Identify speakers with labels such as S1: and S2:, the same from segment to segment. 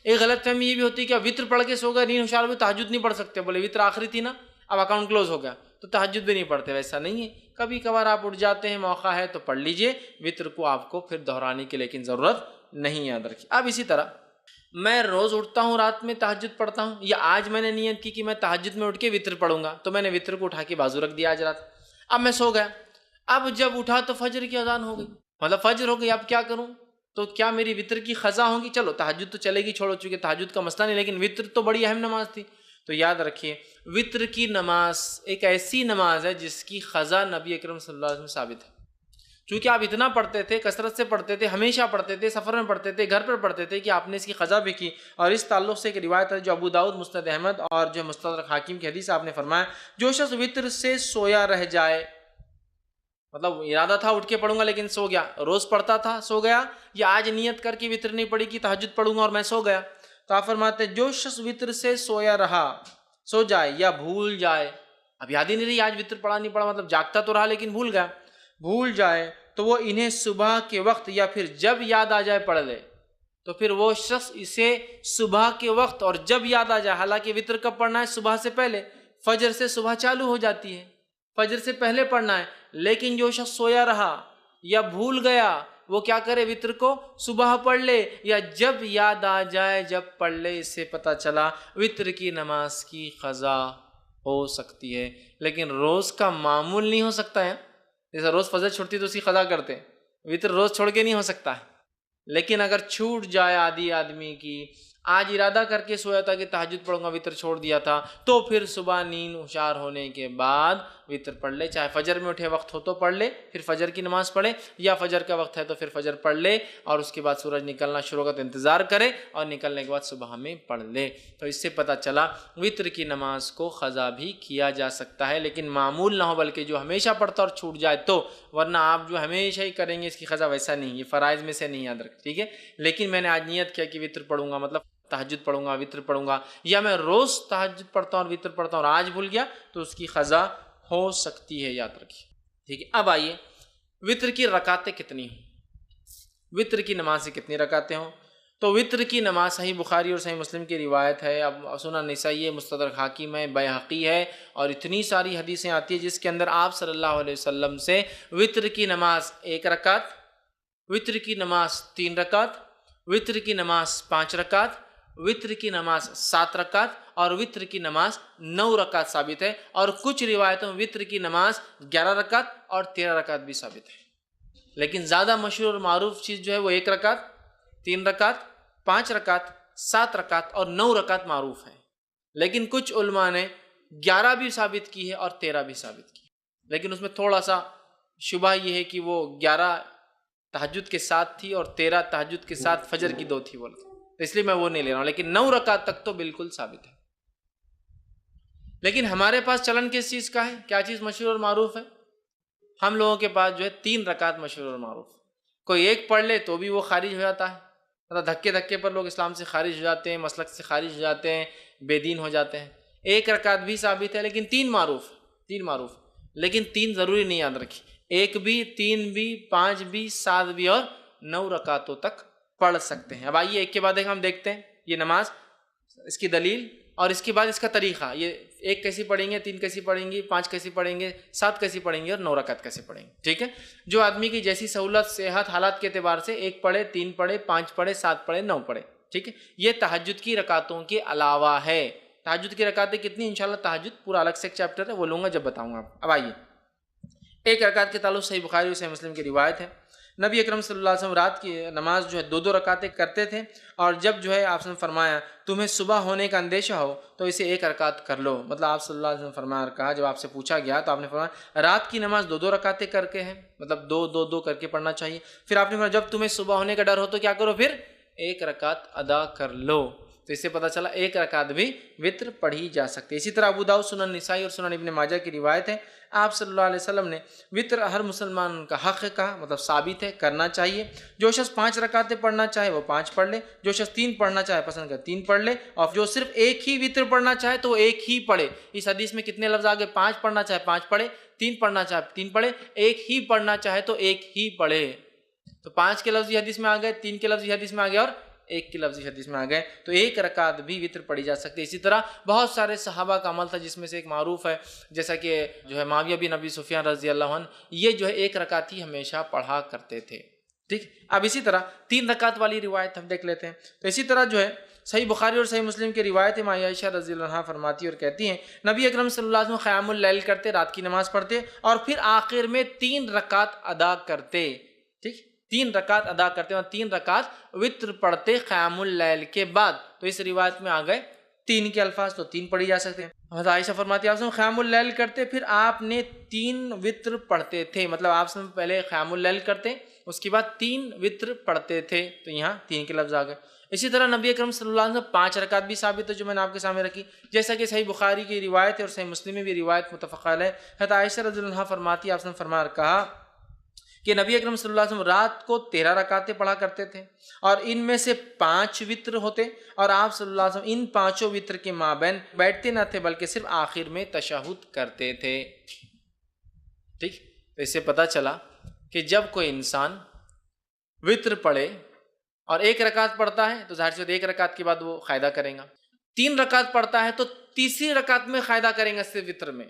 S1: ایک غلط فہمی یہ بھی ہوتی ہے کہ وطر پڑھ کے سو گئے، نیند ہوشیار ہوئی، تہجد نہیں پڑھ سکتے، بولے وطر آخری تھی نا، اب اکاؤنٹ کلوز ہو گیا تو تہجد بھی نہیں پڑھتے، ویسا نہیں ہے، کبھی کبھار آپ اٹھ جاتے ہیں، موقع ہے تو پڑھ لیجئے، وطر کو آپ کو پھر دہرانے کی لیکن ضرورت نہیں، یاد رکھیے۔ اب اسی طرح میں روز اٹھتا ہوں رات میں تہجد پڑھتا ہوں، یا آج میں نے نیت کی کہ میں تہجد میں اٹھ کے وطر پڑھوں گا، تو میں نے وطر کو اٹھا کے بازو رکھ دیا آج رات، اب میں سو گیا، اب جب اٹھا تو فجر کی اذان ہو گئی، مطلب فجر ہو گئی، اب کیا کروں؟ تو کیا میری وطر کی قضا ہوگی؟ چلو تہجد تو چلے گی، چھوڑو، چونکہ تہجد کا مسئلہ نہیں، لیکن وطر تو بڑی اہم نماز تھی، تو یاد رکھیے وطر کی نماز ایک ایسی نماز ہے جس کی قضا نبی اکرم صلی اللہ علیہ وسلم ثابت ہے، چونکہ آپ اتنا پڑھتے تھے، کثرت سے پڑھتے تھے، ہمیشہ پڑھتے تھے، سفر میں پڑھتے تھے، گھر پر پڑھتے تھے، کہ آپ نے اس کی قضا بھی کی، اور اس تعلق سے ایک روایت ہے جو ابو داؤد، مسند احمد اور جو مستدرک حاکم کی حدیث، آپ نے فرمایا جو شخص وطر سے سویا رہ جائے، مطلب ارادہ تھا اٹھ کے پڑھوں گا لیکن سو گیا، روز پڑھتا تھا سو گیا، یا آج نیت کر کے وطر نہیں پڑھی کہ تہجد پڑھوں گا اور میں سو گیا، تو آپ فرماتے ہیں جو شخص وطر سے سویا رہا، سو جائے یا بھول جائے، اب یاد ہی نہیں رہی آج وطر پڑھا نہیں پڑھا، مطلب جاگتا تو رہا لیکن بھول گیا، بھول جائے تو وہ انہیں صبح کے وقت یا پھر جب یاد آ جائے پڑھ لے، تو پھر وہ شخص اسے صبح کے وقت اور جب یاد آ جائے، حالانکہ وطر کب پڑھنا ہے؟ صبح سے پہلے، فجر سے صبح چالو ہو جاتی ہے، فجر سے پہلے پڑھنا ہے، لیکن جو شخص سویا رہا یا بھول گیا وہ کیا کرے؟ وطر کو صبح پڑھ لے یا جب یاد آ جائے جب پڑھ لے، اس سے پتہ چلا وطر کی نماز کی قضا ہو سکتی ہے، لیکن روز کا معمول نہیں ہو سکتا ہے، جیسا روز فجر چھوڑتی تو اس کی قضا کرتے، وطر روز چھوڑ کے نہیں ہو سکتا ہے، لیکن اگر چھوٹ جائے آدمی کی، آج ارادہ کر کے سویا تھا کہ تہجد پڑھوں گا، وطر چھوڑ دیا تھا، تو پھر صبح نیند ہوشیار ہونے کے بعد وطر پڑھ لے، چاہے فجر میں اٹھے وقت ہو تو پڑھ لے، پھر فجر کی نماز پڑھے، یا فجر کا وقت ہے تو پھر فجر پڑھ لے، اور اس کے بعد سورج نکلنا شروع ہوگا تو انتظار کرے، اور نکلنے کے بعد صبح میں پڑھ لے، تو اس سے پتہ چلا وطر کی نماز کو قضا بھی کیا جا سکتا ہے، لیکن معمول نہ ہو، بلکہ جو ہمیشہ پڑھتا اور چھوٹ جائے تو، ورنہ آپ جو ہمیشہ ہی کریں گے اس کی قضا ویسا نہیں، یہ فرائض میں سے نہیں، یاد رکھ، ٹھیک ہے، لیکن میں نے آج نیت کیا کہ وطر پڑھوں گا، مطلب تہجد پڑھوں گا، وطر پڑھوں گا، یا میں روز تہجد پڑھتا ہوں اور وطر پڑھتا ہوں اور آج بھول گیا، تو اس کی قضا ہو سکتی ہے، یاد رکھیے، ٹھیک ہے۔ اب آئیے وطر کی رکعتیں کتنی ہوں، وطر کی نماز سے کتنی رکعتیں ہوں؟ تو وطر کی نماز صحیح بخاری اور صحیح مسلم کی روایت ہے، اب سنن نسائی ہے، مستدرک حاکم ہے، بیہقی ہے، اور اتنی ساری حدیثیں آتی ہیں جس کے اندر آپ صلی اللہ علیہ وسلم سے وطر کی نماز 1 رکعت، وطر کی نماز 3 رکعت، وطر کی نماز 5 رکعت، وطر کی نماز 7 رکعت، اور وطر کی نماز 9 رکعت ثابت ہے، اور کچھ روایتوں میں وطر کی نماز 11 رکعت اور 13 رکعت بھی ثابت ہے، لیکن زیادہ مشہور اور معروف چیز جو ہے وہ 1 رکعت، 3 رکعت، 5 رکعت، 7 رکعت اور 9 رکعت معروف ہیں، لیکن کچھ علماء نے 11 بھی ثابت کی ہے اور 13 بھی ثابت کی ہے، لیکن اس میں تھوڑا سا شبہ یہ ہے کہ وہ 11 تہجد کے ساتھ تھی اور 13 تہجد کے ساتھ فجر کی 2 تھی، بولتے، تو اس لیے میں وہ نہیں لے رہا ہوں، لیکن 9 رکعت تک تو بالکل ثابت ہے۔ لیکن ہمارے پاس چلن کس چیز کا ہے؟ کیا چیز مشہور اور معروف ہے؟ ہم لوگوں کے پاس جو ہے 3 رکعت مشہور اور معروف، کوئی ایک پڑھ لے تو بھی وہ خارج ہو جاتا ہے، مطلب دھکے پر لوگ اسلام سے خارج ہو جاتے ہیں، مسلک سے خارج ہو جاتے ہیں، بے دین ہو جاتے ہیں، 1 رکعت بھی ثابت ہے، لیکن 3 معروف، لیکن 3 ضروری نہیں، یاد رکھیے، 1 بھی، 3 بھی، 5 بھی، 7 بھی اور 9 رکعتوں تک پڑھ سکتے ہیں۔ اب آئیے ایک کے بعد ایک ہم دیکھتے ہیں یہ نماز، اس کی دلیل اور اس کے بعد اس کا طریقہ، یہ 1 کیسی پڑھیں گے، 3 کیسی پڑھیں گے، 5 کیسی پڑھیں گے، 7 کیسی پڑھیں گے اور 9 رکعت کیسے پڑھیں گے، ٹھیک ہے۔ جو آدمی کی جیسی سہولت، صحت، حالات کے اعتبار سے 1 پڑھے، 3 پڑھے، 5 پڑھے، 7 پڑھے، 9 پڑھے، ٹھیک ہے۔ یہ تہجد کی رکعتوں کے علاوہ ہے۔ تہجد کی رکعتیں کتنی؟ انشاءاللہ تہجد پورا الگ سے ایک چیپٹر ہے، وہ لوں گا جب بتاؤں گا۔ اب آئیے 1 رکعت کے تعلق صحیح بخاری اور صحیح مسلم کی روایت ہے، نبی اکرم صلی اللہ علیہ وسلم رات کی نماز جو ہے 2 رکعتیں کرتے تھے، اور جب جو ہے آپ نے فرمایا تمہیں صبح ہونے کا اندیشہ ہو تو اسے 1 رکعت کر لو، مطلب آپ صلی اللہ علیہ وسلم فرمایا، کہا جب آپ سے پوچھا گیا تو آپ نے فرمایا رات کی نماز 2 رکعتیں کر کے ہیں، مطلب 2 کر کے پڑھنا چاہیے، پھر آپ نے فرمایا جب تمہیں صبح ہونے کا ڈر ہو تو کیا کرو، پھر 1 رکعت ادا کر لو، تو اس سے پتہ چلا 1 رکعت بھی وطر پڑھی جا سکتی ہے۔ اسی طرح ابو داؤد، سنن نسائی اور سنن ابن ماجہ کی روایت ہے، آپ صلی اللہ علیہ وسلم نے وطر ہر مسلمان کا حق کہا، مطلب ثابت ہے، کرنا چاہیے، جو شخص 5 رکعتیں پڑھنا چاہے وہ 5 پڑھ لے، جو شخص 3 پڑھنا چاہے پسند کر 3 پڑھ لے، اور جو صرف 1 ہی وطر پڑھنا چاہے تو وہ 1 ہی پڑھے۔ اس حدیث میں کتنے لفظ آگے؟ 5 پڑھنا چاہے 5 پڑھے، 3 پڑھنا چاہے 3 پڑھے، 1 ہی پڑھنا چاہے تو 1 ہی پڑھے، تو 5 کے لفظ یہ حدیث میں آ گئے، 3 کے لفظ یہ حدیث میں آ گئے، اور ایک کی لفظی حدیث میں آ گئے تو ایک رکعت بھی وطر پڑھی جا سکتی ہے۔ اسی طرح بہت سارے صحابہ کا عمل تھا جس میں سے ایک معروف ہے جیسا کہ جو ہے معاویہ بن ابی سفیان رضی اللہ عنہ، یہ جو ہے ایک رکعت ہی ہمیشہ پڑھا کرتے تھے۔ ٹھیک، اب اسی طرح 3 رکعت والی روایت ہم دیکھ لیتے ہیں۔ تو اسی طرح جو ہے صحیح بخاری اور صحیح مسلم کی روایت ماں عائشہ رضی اللہ عنہا فرماتی اور کہتی ہیں نبی اکرم صلی اللہ علیہ وسلم قیام اللیل کرتے، رات کی نماز پڑھتے اور پھر آخر میں 3 رکعت ادا کرتے۔ ٹھیک، 3 رکعت ادا کرتے اور 3 رکعت وطر پڑھتے قیام اللیل کے بعد۔ تو اس روایت میں آ گئے 3 کے الفاظ، تو 3 پڑھی جا سکتے ہیں۔ حضرت عائشہ فرماتی ہیں آپ قیام اللیل کرتے پھر آپ نے 3 وطر پڑھتے تھے، مطلب آپ پہلے قیام اللیل کرتے اس کے بعد 3 وطر پڑھتے تھے، تو یہاں 3 کے لفظ آ گئے۔ اسی طرح نبی اکرم صلی اللہ علیہ وسلم 5 رکعت بھی ثابت ہے جو میں نے آپ کے سامنے رکھی، جیسا کہ صحیح بخاری کی روایت ہے اور صحیح مسلم میں بھی روایت متفق علیہ۔ حضرت عائشہ رضی اللہ عنہا فرماتی آپ نے فرمایا کہا کہ نبی اکرم صلی اللہ علیہ وسلم رات کو 13 رکعتیں پڑھا کرتے تھے اور ان میں سے 5 وطر ہوتے اور آپ صلی اللہ علیہ وسلم ان 5 وطر کے مابین بیٹھتے نہ تھے بلکہ صرف آخر میں تشہد کرتے تھے۔ ٹھیک، تو اس سے پتہ چلا کہ جب کوئی انسان وطر پڑھے اور 1 رکعت پڑھتا ہے تو ظاہر سی بات 1 رکعت کے بعد وہ قاعدہ کرے گا، 3 رکعت پڑھتا ہے تو تیسری رکعت میں قاعدہ کریں گا، صرف وطر میں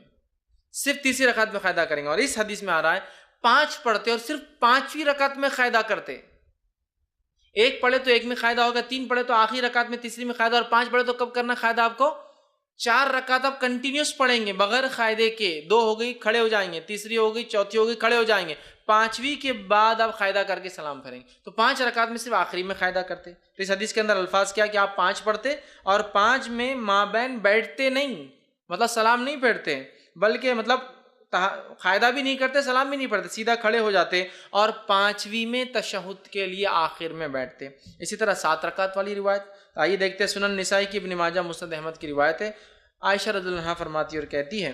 S1: صرف تیسری رکعت میں قاعدہ کریں گے۔ اور اس حدیث میں آ رہا ہے 5 پڑھتے اور صرف 5ویں رکعت میں قاعدہ کرتے، 1 پڑھے تو 1 میں قاعدہ ہوگا، 3 پڑھے تو آخری رکعت میں تیسری میں قاعدہ، اور 5 پڑھے تو کب کرنا قاعدہ آپ کو؟ 4 رکعت آپ کنٹینیوس پڑھیں گے بغیر قاعدے کے، 2 ہو گئی کھڑے ہو جائیں گے، تیسری ہو گئی، چوتھی ہو گئی کھڑے ہو جائیں گے، 5ویں کے بعد آپ قاعدہ کر کے سلام پھیریں گے۔ تو 5 رکعت میں صرف آخری میں قاعدہ کرتے۔ تو اس حدیث کے اندر الفاظ کیا کہ آپ 5 پڑھتے اور 5 میں مابین بیٹھتے نہیں، مطلب سلام نہیں پھیرتے بلکہ مطلب قاعدہ بھی نہیں کرتے، سلام بھی نہیں پڑھتے، سیدھا کھڑے ہو جاتے اور 5ویں میں تشہد کے لیے آخر میں بیٹھتے۔ اسی طرح 7 رکعت والی روایت آئیے دیکھتے ہیں، سنن نسائی کی، ابن ماجہ، مسند احمد کی روایت ہے۔ عائشہ رضی اللہ عنہا فرماتی اور کہتی ہے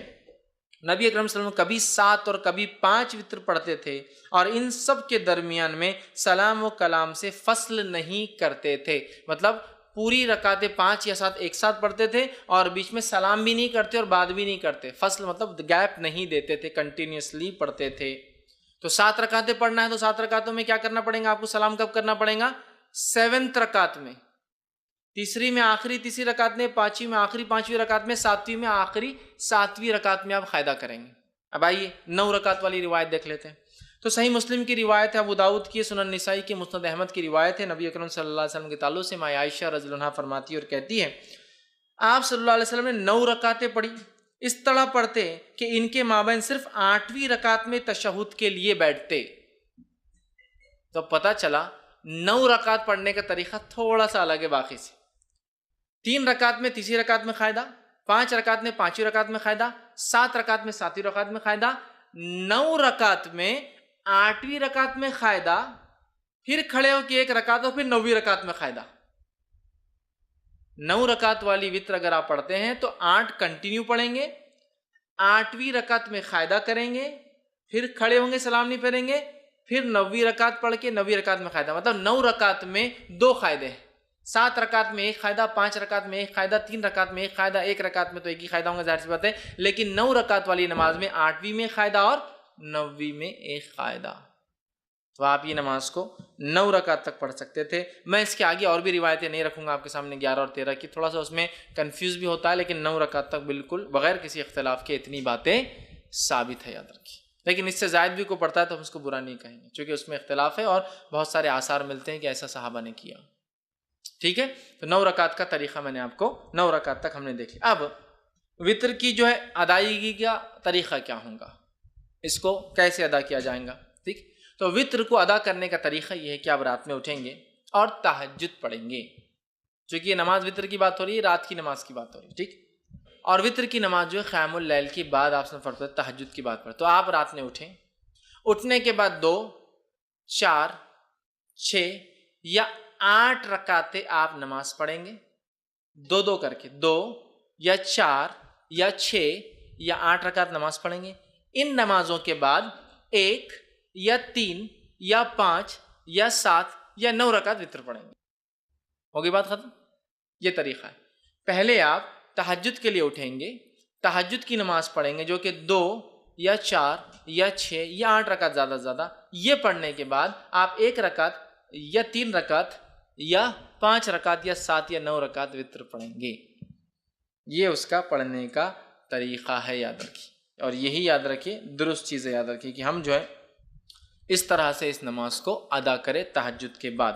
S1: نبی اکرم صلی اللہ علیہ وسلم کبھی 7 اور کبھی 5 وطر پڑھتے تھے اور ان سب کے درمیان میں سلام و کلام سے فصل نہیں کرتے تھے، مطلب پوری رکعتیں 5 یا 7 ایک ساتھ پڑھتے تھے اور بیچ میں سلام بھی نہیں کرتے اور بعد بھی نہیں کرتے، فصل مطلب گیپ نہیں دیتے تھے، کنٹینیوسلی پڑھتے تھے۔ تو 7 رکعتیں پڑھنا ہے تو 7 رکعتوں میں کیا کرنا پڑے گا آپ کو؟ سلام کب کرنا پڑے گا؟ 7ویں رکعت میں، تیسری میں آخری تیسری رکعت میں، 5ویں میں آخری 5ویں رکعت میں، 7ویں میں آخری 7ویں رکعت میں آپ قاعدہ کریں گے۔ اب آئیے 9 رکعت والی روایت دیکھ لیتے ہیں۔ تو صحیح مسلم کی روایت ہے، ابو داؤد کی، سنن نسائی کی، مسند احمد کی روایت ہے، نبی اکرم صلی اللہ علیہ وسلم کے تعلق سے ماں عائشہ رضی اللہ عنہا فرماتی اور کہتی ہے آپ صلی اللہ علیہ وسلم نے 9 رکعتیں پڑھی، اس طرح پڑھتے کہ ان کے مابین صرف 8ویں رکعت میں تشہد کے لیے بیٹھتے۔ تو پتہ چلا 9 رکعت پڑھنے کا طریقہ تھوڑا سا الگ ہے باقی سے۔ 3 رکعت میں تیسری رکعت میں قاعدہ، 5 رکعت میں 5ویں رکعت میں قاعدہ، 7 رکعت میں 7ویں رکعت میں قاعدہ، 9 رکعت میں 8ویں رکعت میں قاعدہ، پھر کھڑے ہو کے 1 رکعت اور پھر 9ویں رکعت میں قاعدہ۔ 9 رکعت والی وطر اگر آپ پڑھتے ہیں تو 8 کنٹینیو پڑھیں گے، 8ویں رکعت میں قاعدہ کریں گے، پھر کھڑے ہوں گے، سلام نہیں پھیریں گے، پھر 9ویں رکعت پڑھ کے 9ویں رکعت میں قاعدہ، مطلب 9 رکعت میں 2 قاعدے ہیں، 7 رکعت میں 1 قاعدہ، 5 رکعت میں 1 قاعدہ، 3 رکعت میں 1 قاعدہ، 1 رکعت میں تو 1 ہی قاعدہ ہوگا ظاہر سی بات ہے، لیکن 9 رکعت والی نماز میں 8ویں میں قاعدہ اور 9ویں میں 1 قاعدہ۔ تو آپ یہ نماز کو 9 رکعت تک پڑھ سکتے تھے۔ میں اس کے آگے اور بھی روایتیں نہیں رکھوں گا آپ کے سامنے 11 اور 13 کی، تھوڑا سا اس میں کنفیوز بھی ہوتا ہے، لیکن 9 رکعت تک بالکل بغیر کسی اختلاف کے اتنی باتیں ثابت ہے، یاد رکھیے۔ لیکن اس سے زائد بھی کوئی پڑھتا ہے تو ہم اس کو برا نہیں کہیں گے، چونکہ اس میں اختلاف ہے اور بہت سارے آثار ملتے ہیں کہ ایسا صحابہ نے کیا۔ ٹھیک ہے، تو 9 رکعت کا طریقہ میں نے آپ کو 9 رکعت تک ہم نے دیکھ لیا۔ اب وطر کی جو ہے ادائیگی کا طریقہ کیا ہوگا، اس کو کیسے ادا کیا جائے گا؟ ٹھیک، تو وطر کو ادا کرنے کا طریقہ یہ ہے کہ آپ رات میں اٹھیں گے اور تہجد پڑھیں گے، چونکہ یہ نماز وطر کی بات ہو رہی ہے، رات کی نماز کی بات ہو رہی ہے۔ ٹھیک، اور وطر کی نماز جو ہے قیام اللیل کے بعد آپ سے فرض ہے تہجد کی بات پر، تو آپ رات میں اٹھیں، اٹھنے کے بعد 2، 4، 6 یا 8 رکعتیں آپ نماز پڑھیں گے، 2 کر کے، 2 یا 4 یا 6 یا 8 رکعت نماز پڑھیں گے۔ ان نمازوں کے بعد 1 یا 3 یا 5 یا 7 یا 9 رکعت وطر پڑھیں گے۔ ہوگی بات ختم؟ یہ طریقہ ہے۔ پہلے آپ تہجد کے لیے اٹھیں گے، تہجد کی نماز پڑھیں گے جو کہ 2 یا 4 یا 6 یا 8 رکعت زیادہ سے زیادہ، یہ پڑھنے کے بعد آپ 1 رکعت یا 3 رکعت یا 5 رکعت یا 7 یا 9 رکعت وطر پڑھیں گے. یہ اس کا پڑھنے کا طریقہ ہے، یاد رکھیے. اور یہی یاد رکھیے، درست چیزیں یاد رکھیے کہ ہم جو ہے اس طرح سے اس نماز کو ادا کریں تہجد کے بعد.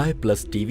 S2: iPlus TV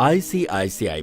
S2: ICICI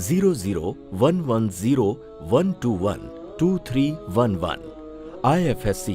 S2: 001101212311, IFSC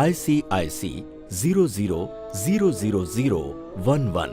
S2: ICIC 00000011,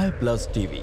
S2: iPlus TV,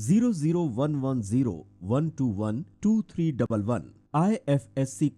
S2: 001101212311, IFSC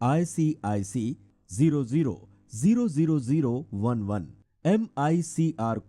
S2: ICIC 00000011, MICR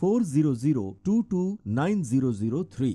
S2: 4002290003,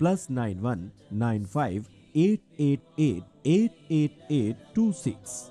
S2: +9195888826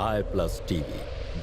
S2: iPlus TV,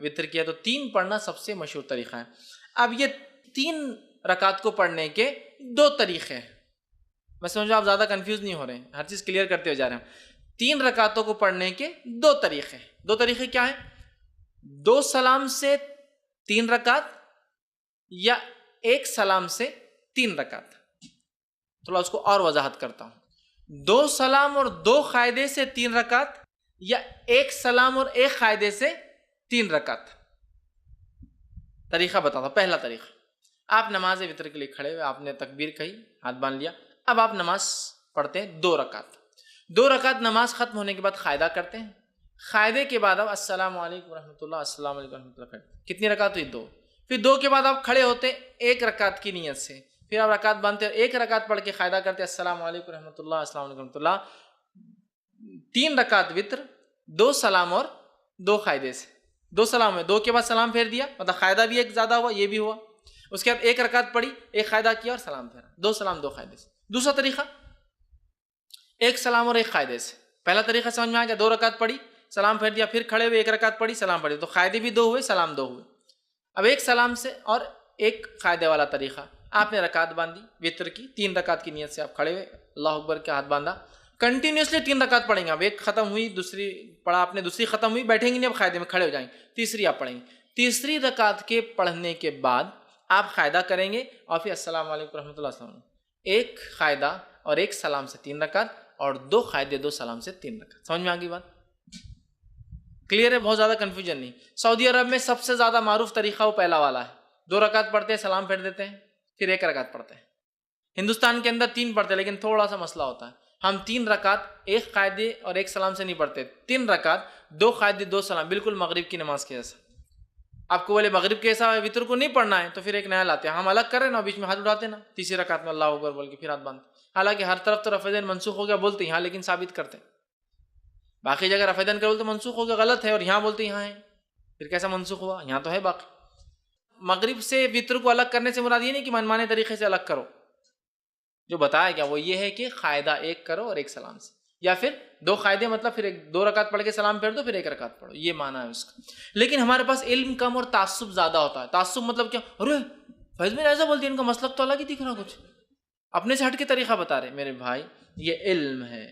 S1: وطر کیا تو 3 پڑھنا سب سے مشہور طریقہ ہے. اب یہ 3 رکعت کو پڑھنے کے 2 طریقے ہیں. میں سمجھو آپ زیادہ کنفیوز نہیں ہو رہے ہیں, ہر چیز کلیئر کرتے ہو جا رہے ہیں. 3 رکعتوں کو پڑھنے کے 2 طریقے ہیں. 2 طریقے کیا ہیں؟ 2 سلام سے 3 رکعت یا 1 سلام سے 3 رکعت. تھوڑا اس کو اور وضاحت کرتا ہوں. 2 سلام اور 2 قاعدے سے 3 رکعت یا 1 سلام اور 1 قاعدے سے 3 رکعت. طریقہ بتاتا ہوں. پہلا طریقہ, آپ نماز وطر کے لیے کھڑے ہوئے, آپ نے تکبیر کہی, ہاتھ باندھ لیا. اب آپ نماز پڑھتے ہیں 2 رکعت. 2 رکعت نماز ختم ہونے کے بعد قاعدہ کرتے ہیں. قاعدے کے بعد آپ السلام علیکم ورحمۃ اللہ, السلام علیکم ورحمۃ اللہ کرتے ہیں. کتنی رکعت ہوئی؟ 2. پھر 2 کے بعد آپ کھڑے ہوتے 1 رکعت کی نیت سے. پھر آپ رکعت باندھتے اور 1 رکعت پڑھ کے قاعدہ کرتے السلام علیکم ورحمۃ اللہ, السلام علیکم ورحمۃ اللہ. 3 رکعت وطر, 2 سلام اور 2 قاعدے سے. 2 سلام ہے, 2 کے بعد سلام پھیر دیا, مطلب قاعدہ بھی ایک زیادہ ہوا, یہ بھی ہوا. اس کے بعد 1 رکعت پڑھی, 1 قاعدہ کیا اور سلام پھیرا. 2 سلام 2 قاعدے سے. دوسرا طریقہ 1 سلام اور 1 قاعدے سے. پہلا طریقہ سمجھ میں آ گیا, 2 رکعت پڑھی, سلام پھیر دیا, پھر کھڑے ہوئے 1 رکعت پڑھی, سلام پڑھی, تو قاعدے بھی 2 ہوئے, سلام 2 ہوئے. اب 1 سلام سے اور 1 قاعدے والا طریقہ, آپ نے رکعت باندھی وطر کی, 3 رکعت کی نیت سے آپ کھڑے ہوئے, اللہ اکبر کے ہاتھ باندھا, کنٹینیوسلی 3 رکعت پڑھیں گے. اب 1 ختم ہوئی, دوسری پڑھا آپ نے, دوسری ختم ہوئی, بیٹھیں گے نہیں, اب قاعدے میں کھڑے ہو جائیں گے, تیسری آپ پڑھیں گے. تیسری رکعت کے پڑھنے کے بعد آپ قاعدہ کریں گے اور پھر السلام علیکم ورحمۃ اللہ, السلام علیکم. 1 قاعدہ اور 1 سلام سے 3 رکعت, اور 2 قاعدے 2 سلام سے 3 رکعت. سمجھ میں آ گئی بات؟ کلیئر ہے, بہت زیادہ کنفیوژن نہیں. سعودی عرب میں سب سے زیادہ معروف طریقہ وہ پہلا والا ہے. 2 رکعت پڑھتے ہیں, سلام پھیر دیتے ہیں, پھر 1 رکعت پڑھتے ہیں. ہندوستان کے اندر 3 پڑھتے ہیں, لیکن تھوڑا سا مسئلہ ہوتا ہے. ہم 3 رکعت 1 قاعدے اور 1 سلام سے نہیں پڑھتے, 3 رکعت 2 قاعدے 2 سلام, بالکل مغرب کی نماز کے جیسا. آپ کو بولے مغرب کے ایسا وطر کو نہیں پڑھنا ہے تو پھر ایک نیا لاتے ہیں, ہم الگ کر رہے ہیں نا, بیچ میں ہاتھ اٹھاتے نا, تیسری رکعت میں اللہ اکبر بول کے پھر ہاتھ باندھتے. حالانکہ ہر طرف تو رفع دین منسوخ ہو گیا بولتے یہاں, لیکن ثابت کرتے ہیں. باقی جگہ رفع دین کرو تو منسوخ ہو گیا, غلط ہے, اور یہاں بولتے یہاں ہے, پھر کیسا منسوخ ہوا؟ یہاں تو ہے باقی. مغرب سے وطر کو الگ کرنے سے مراد یہ نہیں کہ منمانے طریقے سے الگ کرو. جو بتایا گیا وہ یہ ہے کہ قاعدہ 1 کرو اور 1 سلام سے, یا پھر 2 قاعدے, مطلب پھر 2 رکعت پڑھ کے سلام پھیر دو, پھر 1 رکعت پڑھو, یہ معنی ہے اس کا. لیکن ہمارے پاس علم کم اور تعصب زیادہ ہوتا ہے. تعصب مطلب کیا, ارے فیض میں ایسا بولتے ہیں, ان کا مسلک تو الگ ہی دکھ رہا, کچھ اپنے سے ہٹ کے طریقہ بتا رہے. میرے بھائی یہ علم ہے,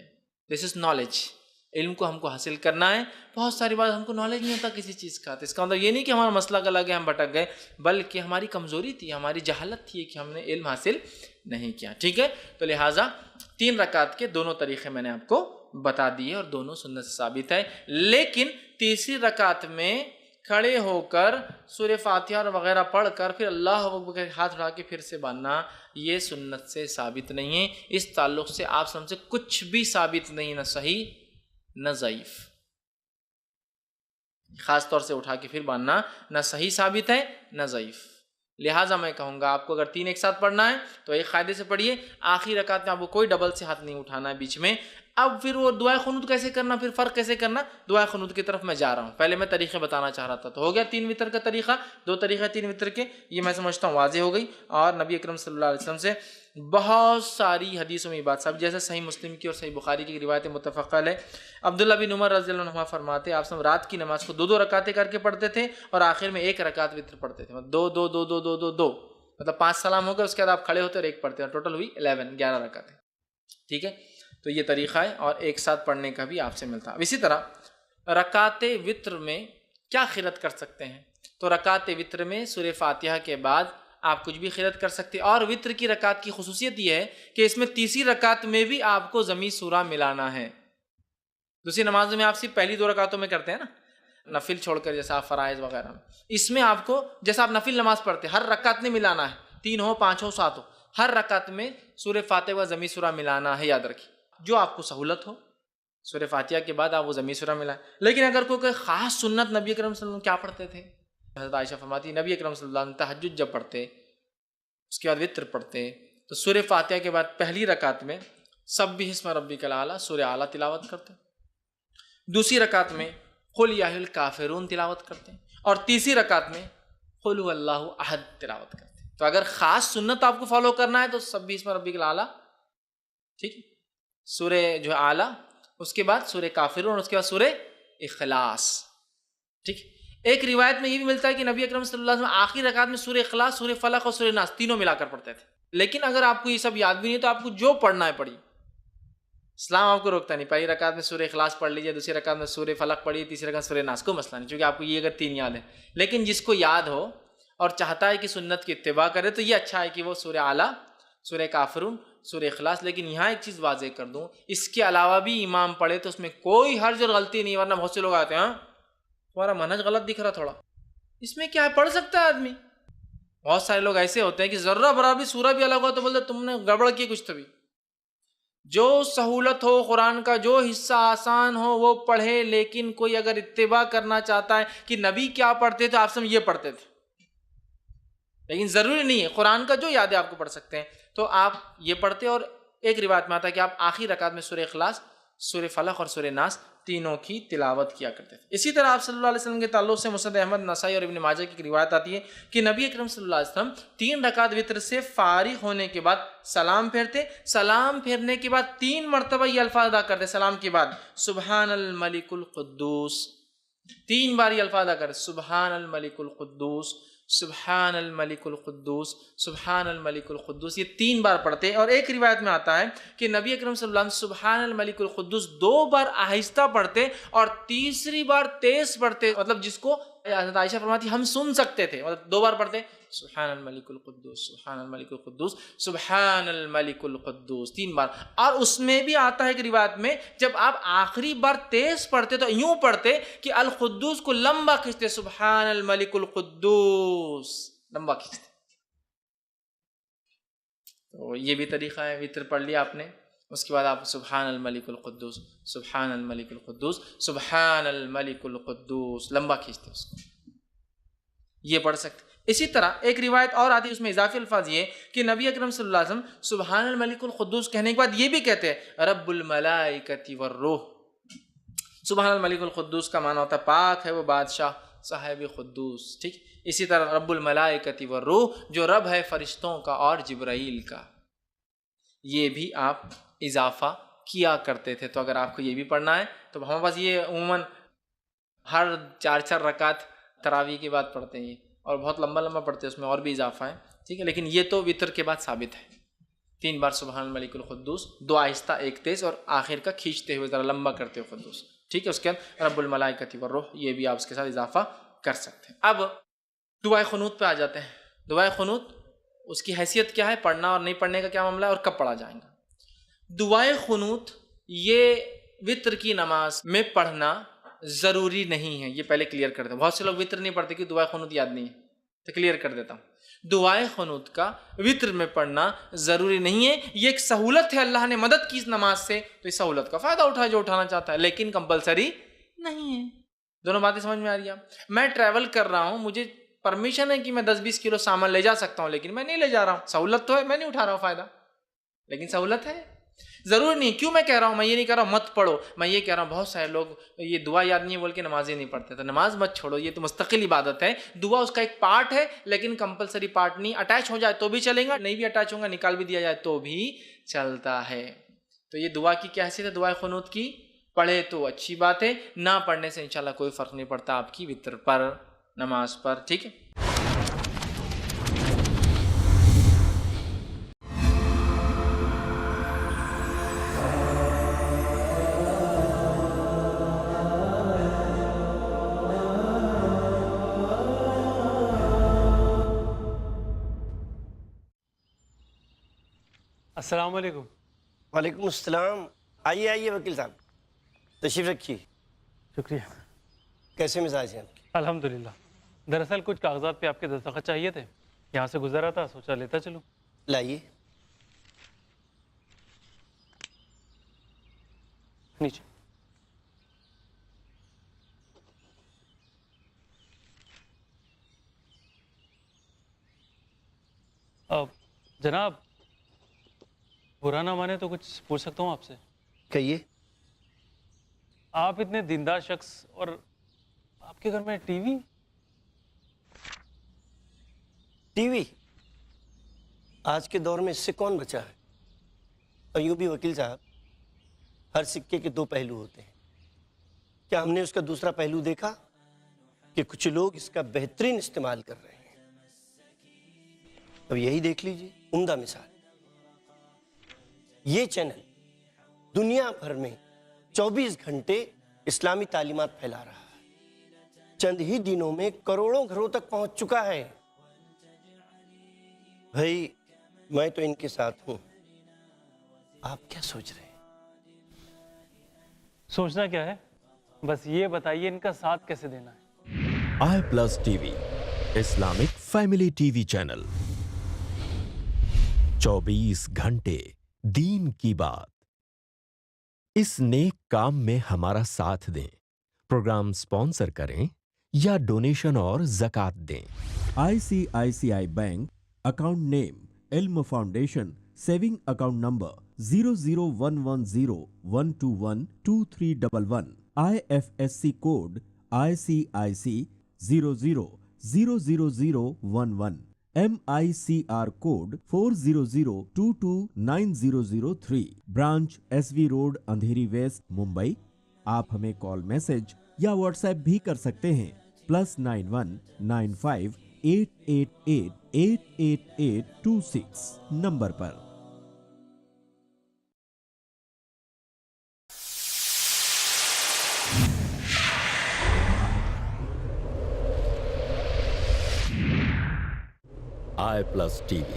S1: دس از نالج. علم کو ہم کو حاصل کرنا ہے. بہت ساری بات ہم کو نالج نہیں ہوتا کسی چیز کا, تو اس کا مطلب یہ نہیں کہ ہمارا مسئلہ الگ ہے, ہم بھٹک گئے, بلکہ ہماری کمزوری تھی, ہماری جہالت تھی کہ ہم نے علم حاصل نہیں کیا. ٹھیک ہے, تو لہٰذا 3 رکعت کے دونوں طریقے میں نے آپ کو بتا دیے, اور دونوں سنت سے ثابت ہے. لیکن تیسری رکعت میں کھڑے ہو کر سورہ فاتحہ اور وغیرہ پڑھ کر پھر اللہ اکبر کے ہاتھ اٹھا کے پھر سے باندھنا, یہ سنت سے ثابت نہیں ہے. اس تعلق سے آپ سب سے کچھ بھی ثابت نہیں, نہ صحیح نہ ضعیف. خاص طور سے اٹھا کے پھر باندھنا نہ صحیح ثابت ہے نہ ضعیف. لہٰذا میں کہوں گا آپ کو اگر 3 ایک ساتھ پڑھنا ہے تو 1 قاعدے سے پڑھیے, آخری رکعت میں آپ کو کوئی ڈبل سے ہاتھ نہیں اٹھانا ہے بیچ میں. اب پھر وہ دعائے قنوت کیسے کرنا, پھر فرق کیسے کرنا, دعائے قنوت کی طرف میں جا رہا ہوں. پہلے میں طریقے بتانا چاہ رہا تھا, تو ہو گیا 3 وطر کا طریقہ, 2 طریقے 3 وطر کے, یہ میں سمجھتا ہوں واضح ہو گئی. اور نبی اکرم صلی اللہ علیہ وسلم سے بہت ساری حدیثوں میں بات سب, جیسے صحیح مسلم کی اور صحیح بخاری کی روایت متفق علیہ. عبداللہ بن عمر رضی اللہ عنہ فرماتے آپ سب رات کی نماز کو 2 رکعتیں کر کے پڑھتے تھے, اور آخر میں 1 رکعت وطر پڑھتے تھے. 2 2 2 2 2 2 مطلب 5 سلام ہو گئے, اس کے بعد آپ کھڑے ہوتے اور 1 پڑھتے ہیں, ٹوٹل ہوئی 11 رکعتیں. ٹھیک ہے, تو یہ طریقہ ہے, اور ایک ساتھ پڑھنے کا بھی آپ سے ملتا ہے. اسی طرح رکعت وطر میں کیا قرات کر سکتے ہیں, تو رکعت وطر میں سورہ فاتحہ کے بعد آپ کچھ بھی قرات کر سکتے ہیں. اور وطر کی رکعت کی خصوصیت یہ ہے کہ اس میں تیسری رکعت میں بھی آپ کو ضمی سورہ ملانا ہے. دوسری نمازوں میں آپ صرف پہلی 2 رکعتوں میں کرتے ہیں نا, نفل چھوڑ کر, جیسا فرائض وغیرہ میں. اس میں آپ کو جیسا آپ نفل نماز پڑھتے ہیں, ہر رکعت میں ملانا ہے, 3 ہو 5 ہو 7 ہو, ہر رکعت میں سورہ فاتحہ و ضمی سورہ ملانا ہے. یاد رکھیے, جو آپ کو سہولت ہو سورہ فاتحہ کے بعد آپ وہ ضمی سورہ ملائیں. لیکن اگر کوئی خاص سنت, نبی اکرم صلی اللہ علیہ وسلم کیا پڑھتے تھے, حضرت عائشہ فرماتی نبی اکرم صلی اللہ علیہ وسلم تہجد جب پڑھتے, اس کے بعد وطر پڑھتے, تو سورہ فاتحہ کے بعد پہلی رکعت میں سبح اسم ربک الاعلی سورہ اعلیٰ تلاوت کرتے, دوسری رکعت میں قل یا ایھا الکافرون تلاوت کرتے, اور تیسری رکعت میں قل ھو اللہ احد تلاوت کرتے. تو اگر خاص سنت آپ کو فالو کرنا ہے تو سبح اسم ربک الاعلی, ٹھیک ہے, سورہ جو اعلیٰ, اس کے بعد سورہ کافرون, اور اس کے بعد سورہ اخلاص. ٹھیک, ایک روایت میں یہ بھی ملتا ہے کہ نبی اکرم صلی اللہ علیہ وسلم آخری رکعت میں سورہ اخلاص، سورہ فلق اور سورہ ناس تینوں ملا کر پڑھتے تھے. لیکن اگر آپ کو یہ سب یاد بھی نہیں تو آپ کو جو پڑھنا ہے پڑھیے، اسلام آپ کو روکتا نہیں. پہلی رکعت میں سورہ اخلاص پڑھ لیجیے، دوسری رکعت میں سورہ فلق پڑھیے، تیسری رکعت سورہ ناس، کو مسئلہ نہیں، چونکہ آپ کو یہ اگر 3 یاد ہے. لیکن جس کو یاد ہو اور چاہتا ہے کہ سنت کی اتباع کرے تو یہ اچھا ہے کہ وہ سورہ اعلیٰ، سورہ کافرون، سورہ اخلاص. لیکن یہاں ایک چیز واضح کر دوں، اس کے علاوہ بھی امام پڑھے تو اس میں کوئی حرج اور غلطی نہیں. ورنہ بہت سے لوگ آتے ہیں، ہاں تمہارا منہج غلط دکھ رہا تھوڑا، اس میں کیا ہے، پڑھ سکتا ہے آدمی. بہت سارے لوگ ایسے ہوتے ہیں کہ ذرہ برابر سورہ بھی الگ ہو تو بولتے تم نے گڑبڑ کی کچھ. تبھی جو سہولت ہو قرآن کا، جو حصہ آسان ہو وہ پڑھے. لیکن کوئی اگر اتباع کرنا چاہتا ہے کہ نبی کیا پڑھتے تھے، آپ سب یہ پڑھتے تھے، لیکن ضروری نہیں ہے، قرآن کا جو یاد ہے آپ کو پڑھ سکتے ہیں تو آپ یہ پڑھتے. اور ایک روایت میں آتا ہے کہ آپ آخری رکعت میں سورہ اخلاص، سورہ فلق اور سورہ ناس تینوں کی تلاوت کیا کرتے تھے. اسی طرح آپ صلی اللہ علیہ وسلم کے تعلق سے مسند احمد، نسائی اور ابن ماجہ کی ایک روایت آتی ہے کہ نبی اکرم صلی اللہ علیہ وسلم 3 رکعت وتر سے فارغ ہونے کے بعد سلام پھیرتے. سلام پھیرنے کے بعد 3 مرتبہ یہ الفاظ ادا کرتے سلام کے بعد، سبحان الملک القدوس. 3 بار یہ الفاظ ادا کرتے، سبحان الملک القدوس، سبحان الملک القدوس، سبحان الملک القدوس. یہ 3 بار پڑھتے. اور ایک روایت میں آتا ہے کہ نبی اکرم صلی اللہ علیہ وسلم سبحان الملک القدوس 2 بار آہستہ پڑھتے اور تیسری بار تیز پڑھتے. مطلب جس کو حضرت عائشہ فرماتی ہم سن سکتے تھے، مطلب 2 بار پڑھتے سبحان الملک القدوس، سبحان الملک القدوس، سبحان الملک القدوس 3 بار. اور اس میں بھی آتا ہے کہ روایت میں جب آپ آخری بار تیز پڑھتے تو یوں پڑھتے کہ القدوس کو لمبا کھینچتے، سبحان الملک القدوس لمبا کھینچتے. تو یہ بھی طریقہ ہے. وتر پڑھ لیا آپ نے، اس کے بعد آپ سبحان الملک القدوس، سبحان الملک القدوس، سبحان الملک القدوس لمبا کھینچتے اس کو، یہ پڑھ سکتے. اسی طرح ایک روایت اور آتی ہے، اس میں اضافی الفاظ یہ کہ نبی اکرم صلی اللہ علیہ وسلم سبحان الملک القدوس کہنے کے بعد یہ بھی کہتے ہیں رب الملائکۃ والروح. سبحان الملک القدوس کا معنی ہوتا ہے پاک ہے وہ بادشاہ صاحب قدوس. ٹھیک، اسی طرح رب الملائکۃ والروح جو رب ہے فرشتوں کا اور جبرائیل کا، یہ بھی آپ اضافہ کیا کرتے تھے. تو اگر آپ کو یہ بھی پڑھنا ہے تو ہمارے پاس یہ عموماً ہر 4 رکعت تراویح کے بعد پڑھتے ہیں اور بہت لمبا لمبا پڑھتے ہیں، اس میں اور بھی اضافہ ہے. ٹھیک ہے، لیکن یہ تو وتر کے بعد ثابت ہے. 3 بار سبحان الملک القدوس، 2 آہستہ 1 تیز، اور آخر کا کھینچتے ہوئے ذرا لمبا کرتے ہوئے قدوس. ٹھیک ہے، اس کے بعد رب الملائکۃ والروح یہ بھی آپ اس کے ساتھ اضافہ کر سکتے ہیں. اب دعائے قنوت پہ آ جاتے ہیں. دعائے قنوت اس کی حیثیت کیا ہے، پڑھنا اور نہیں پڑھنے کا کیا معاملہ ہے، اور کب پڑھا جائے گا. دعائے قنوت یہ وتر کی نماز میں پڑھنا ضروری نہیں ہے، یہ پہلے کلیئر کر دیں. بہت سے لوگ وتر نہیں پڑھتے کہ دعائے قنوت یاد نہیں ہے، تو کلیئر کر دیتا ہوں. دعائے قنوت کا وتر میں پڑھنا ضروری نہیں ہے، یہ ایک سہولت ہے، اللہ نے مدد کی اس نماز سے، تو اس سہولت کا فائدہ اٹھائے جو اٹھانا چاہتا ہے، لیکن کمپلسری نہیں ہے. دونوں باتیں سمجھ میں آ رہی ہیں؟ میں ٹریول کر رہا ہوں، مجھے پرمیشن ہے کہ میں 10-20 کلو سامان لے جا سکتا ہوں، لیکن میں نہیں لے جا رہا ہوں. سہولت تو ہے، میں نہیں اٹھا رہا ہوں فائدہ، لیکن سہولت ہے. ضروری نہیں. کیوں میں کہہ رہا ہوں، میں یہ نہیں کہہ رہا ہوں مت پڑھو، میں یہ کہہ رہا ہوں بہت سارے لوگ یہ دعا یاد نہیں ہے بول کے نمازیں نہیں پڑھتے. تو نماز مت چھوڑو، یہ تو مستقل عبادت ہے. دعا اس کا ایک پارٹ ہے، لیکن کمپلسری پارٹ نہیں. اٹیچ ہو جائے تو بھی چلے گا، نہیں بھی اٹیچ ہوگا نکال بھی دیا جائے تو بھی چلتا ہے. تو یہ دعا کی کیا حیثیت ہے دعائے قنوت کی؟ پڑھے تو اچھی بات ہے، نہ پڑھنے سے انشاءاللہ کوئی فرق نہیں پڑتا آپ کی وتر پر، نماز پر. ٹھیک ہے.
S3: السلام علیکم.
S4: وعلیکم السلام. آئیے آئیے وکیل صاحب، تشریف رکھیے.
S3: شکریہ.
S4: کیسے مزاج ہیں آپ کے؟
S3: الحمدللہ. دراصل کچھ کاغذات پہ آپ کے دستخط چاہیے تھے، یہاں سے گزر رہا تھا، سوچا لیتا چلوں.
S4: لائیے.
S3: نیچے. جناب برا نہ مانے تو کچھ پوچھ سکتا ہوں آپ سے؟
S4: کہیے.
S3: آپ اتنے دیندار شخص اور آپ کے گھر میں ٹی وی؟
S4: ٹی وی آج کے دور میں اس سے کون بچا ہے؟ اور یوں بھی وکیل صاحب، ہر سکے کے 2 پہلو ہوتے ہیں. کیا ہم نے اس کا دوسرا پہلو دیکھا کہ کچھ لوگ اس کا بہترین استعمال کر رہے ہیں. اب یہی دیکھ لیجیے عمدہ مثال. یہ چینل دنیا بھر میں 24 گھنٹے اسلامی تعلیمات پھیلا رہا ہے. چند ہی دنوں میں کروڑوں گھروں تک پہنچ چکا ہے. بھائی میں تو ان کے ساتھ ہوں. آپ کیا سوچ رہے ہیں؟
S3: سوچنا کیا ہے، بس یہ بتائیے ان کا ساتھ کیسے دینا ہے.
S2: i+TV Islamic family T V channel, 24 گھنٹے دین کی بات. اس نیک کام میں ہمارا ساتھ دیں. پروگرام سپانسر کریں یا ڈونیشن اور زکوٰۃ دیں. ICICI bank, account name Ilm Foundation, saving account number 0011012212311، IFSC code ICIC 00000011، MICR code 4002290003، branch SV Road Andheri West Mumbai. آپ ہمیں کال میسج یا واٹس ایپ بھی کر سکتے ہیں +9195888826 نمبر پر. i+TV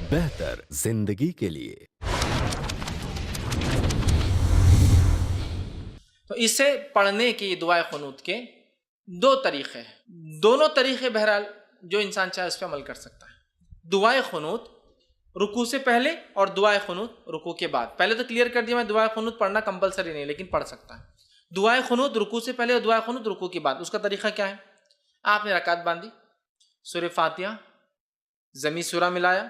S2: بہتر زندگی کے لیے.
S1: تو اسے پڑھنے کی دعائے قنوت کے دو طریقے ہیں. دونوں طریقے بہرحال جو انسان چاہے اس پہ عمل کر سکتا ہے. دعائے قنوت رکوع سے پہلے اور دعائے قنوت رکوع کے بعد. پہلے تو کلیئر کر دیا میں، دعائے قنوت پڑھنا کمپلسری نہیں لیکن پڑھ سکتا ہے. دعائے قنوت رکوع سے پہلے اور دعائے قنوت رکوع کے بعد. اس کا طریقہ کیا ہے؟ آپ نے رکعت باندھی، سورہ فاتحہ ضمی سورہ ملایا،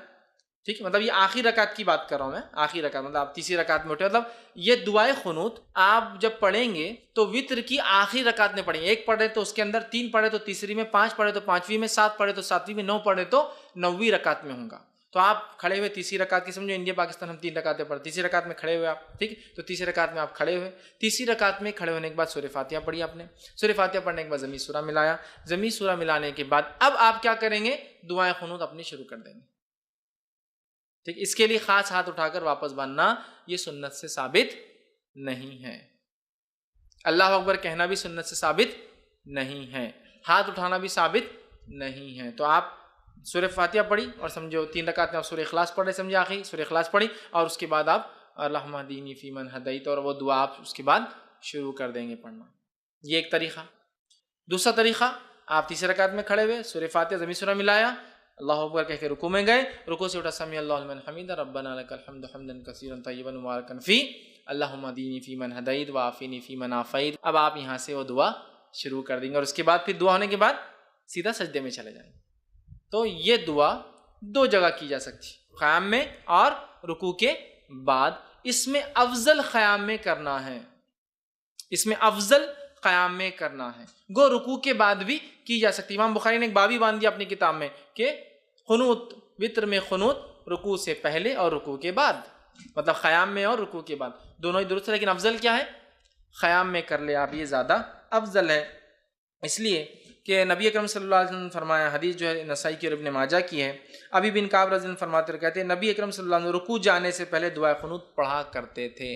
S1: ٹھیک ہے، مطلب یہ آخری رکعت کی بات کر رہا ہوں میں. آخری رکعت مطلب آپ تیسری رکعت میں اٹھے. مطلب یہ دعائے قنوت آپ جب پڑھیں گے تو وتر کی آخری رکعت میں پڑھیں گے. ایک پڑھے تو اس کے اندر، 3 پڑھے تو تیسری میں، 5 پڑھے تو 5ویں میں، 7 پڑھے تو 7ویں میں، 9 پڑھے تو 9ویں رکعت میں ہوں گا. تو آپ کھڑے ہوئے تیسری رکعت کی، سمجھو انڈیا پاکستان ہم 3 رکعتیں پڑھیں، تیسری رکعت میں کھڑے ہوئے آپ، ٹھیک ہے. تو تیسری رکعت میں آپ کھڑے ہوئے، تیسری رکعت میں کھڑے ہونے کے بعد سورہ فاتحہ پڑھی آپ نے. سورہ فاتحہ پڑھنے کے بعد ضمی سورہ ملایا. ضمی سورہ ملانے کے بعد اب آپ کیا کریں گے؟ دعائے قنوت اپنی شروع کر دیں گے. ٹھیک، اس کے لیے خاص ہاتھ اٹھا کر واپس باندھنا یہ سنت سے ثابت نہیں ہے. اللہ اکبر کہنا بھی سنت سے ثابت نہیں ہے، ہاتھ اٹھانا بھی ثابت نہیں ہے. تو آپ سورہ فاتحہ پڑھی اور سمجھو 3 رکعت میں آپ سورہ اخلاص پڑھ رہے، سمجھے آخری سورہ اخلاص پڑھی، اور اس کے بعد آپ اللہم اہدینی فیمن ہدیت، اور وہ دعا آپ اس کے بعد شروع کر دیں گے پڑھنا. یہ ایک طریقہ. دوسرا طریقہ، آپ تیسری رکعت میں کھڑے ہوئے، سورہ فاتحہ ضمی سورہ ملایا، اللہ اکبر کہہ کے رکوع میں گئے، رکوع سے اٹھا سمیع اللہ لمن حمیدہ، ربنا لک الحمد حمدا کثیرا طیبا مبارکا فی، اللہم اہدینی فیمن ہدیت وعافینی فیمن عافیت. اب آپ یہاں سے وہ دعا شروع کر دیں گے، اور اس کے بعد پھر دعا ہونے کے بعد سیدھا سجدے میں چلے جائیں. تو یہ دعا 2 جگہ کی جا سکتی، قیام میں اور رکوع کے بعد. اس میں افضل قیام میں کرنا ہے، اس میں افضل قیام میں کرنا ہے. گو رکوع کے بعد بھی کی جا سکتی. امام بخاری نے ایک باب ہی باندھ دیا اپنی کتاب میں کہ قنوت، وتر میں قنوت رکوع سے پہلے اور رکوع کے بعد، مطلب قیام میں اور رکوع کے بعد دونوں ہی درست ہے، لیکن افضل کیا ہے؟ قیام میں کر لے آپ، یہ زیادہ افضل ہے. اس لیے کہ نبی اکرم صلی اللہ علیہ وسلم نے فرمایا، حدیث جو ہے نسائی کی اور ابن ماجہ کی ہے، ابی بن کعب رضی اللہ عنہ فرماتے ہیں، کہتے ہیں نبی اکرم صلی اللہ علیہ وسلم رکوع جانے سے پہلے دعائے قنوت پڑھا کرتے تھے.